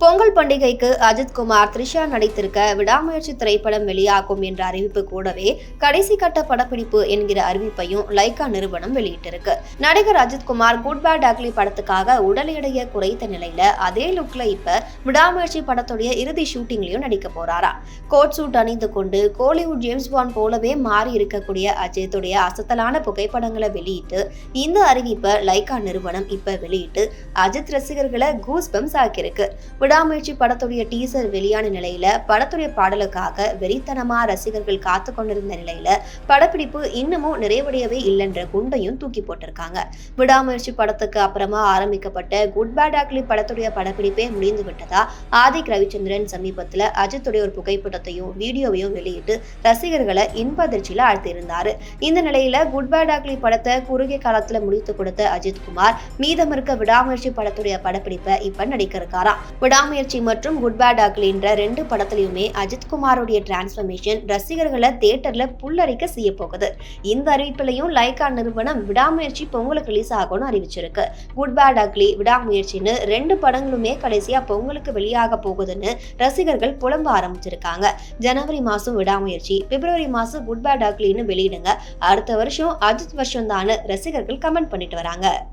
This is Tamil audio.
பொங்கல் பண்டிகைக்கு அஜித்குமார், த்ரிஷா நடித்திருக்க விடாமுயற்சி திரைப்படம் வெளியாகும் என்ற அறிவிப்பு கூடவே கடைசி கட்ட படப்பிடிப்பு என்கிற அறிவிப்பையும் லைகா நிறுவனம் வெளியிட்டிருக்கு. நடிகர் அஜித்குமார் குட் பேட் அக்லி படத்துக்காக உடல் எடையை குறைத்த நிலையில அதே லுக்ல இப்ப விடாமுயற்சி படத்துடைய இறுதி ஷூட்டிங்லயும் நடிக்க போறாரா. கோட் சூட் அணிந்து கொண்டு கோலிவுட் ஜேம்ஸ் பாண்ட் போலவே மாறி இருக்கக்கூடிய அஜித்துடைய அசத்தலான புகைப்படங்களை வெளியிட்டு இந்த அறிவிப்பை லைகா நிறுவனம் இப்ப வெளியிட்டு அஜித் ரசிகர்களை கூஸ் பம்ஸ் ஆக்கியிருக்கு. விடாமுயற்சி படத்துடைய டீசர் வெளியான நிலையில படத்துடைய பாடலுக்காக வெறித்தனமா ரசிகர்கள் காத்து கொண்டிருந்த நிலையில படப்பிடிப்பு இன்னமும் நிறைவடையவே இல்லைன்ற குண்டையும் தூக்கி போட்டிருக்காங்க. விடாமுயற்சி படத்துக்கு அப்புறமா ஆரம்பிக்கப்பட்ட குட் பேட் அக்லி படத்துடைய படப்பிடிப்பே முடிந்து விட்டதா ஆதிக் ரவிச்சந்திரன் சமீபத்துல அஜித்துடைய ஒரு புகைப்படத்தையும் வீடியோவையும் வெளியிட்டு ரசிகர்களை இன்ப அதிர்ச்சியில ஆழ்த்தியிருந்தாரு. இந்த நிலையில குட் பேட் அக்லி படத்தை குறுகிய காலத்துல முடித்து கொடுத்த அஜித்குமார் மீதம் இருக்க விடாமுயற்சி படத்துடைய படப்பிடிப்பை இப்ப நடிக்க இருக்காராம். விடாமுயற்சி மற்றும் குட் பேட் அக்லின்ற 2 படத்திலுமே அஜித்குமாரோடைய டிரான்ஸ்பர்மேஷன் ரசிகர்களை தியேட்டர்ல புல்லரிக்க செய்ய போகுது. இந்த அறிவிப்பிலையும் லைகா நிறுவனம் விடாமுயற்சி பொங்கலுக்கு ரிலீஸ் ஆகும்னு அறிவிச்சிருக்கு. குட் பேட் அக்லி, விடாமுயற்சின்னு 2 படங்களுமே கடைசியா பொங்கலுக்கு வெளியாக போகுதுன்னு ரசிகர்கள் புலம்ப ஆரம்பிச்சிருக்காங்க. ஜனவரி மாசம் விடாமுயற்சி, பிப்ரவரி மாசம் குட் பேட் அக்லின்னு வெளியிடுங்க, அடுத்த வருஷம் அஜித் வருஷம் தான் ரசிகர்கள் கமெண்ட் பண்ணிட்டு வராங்க.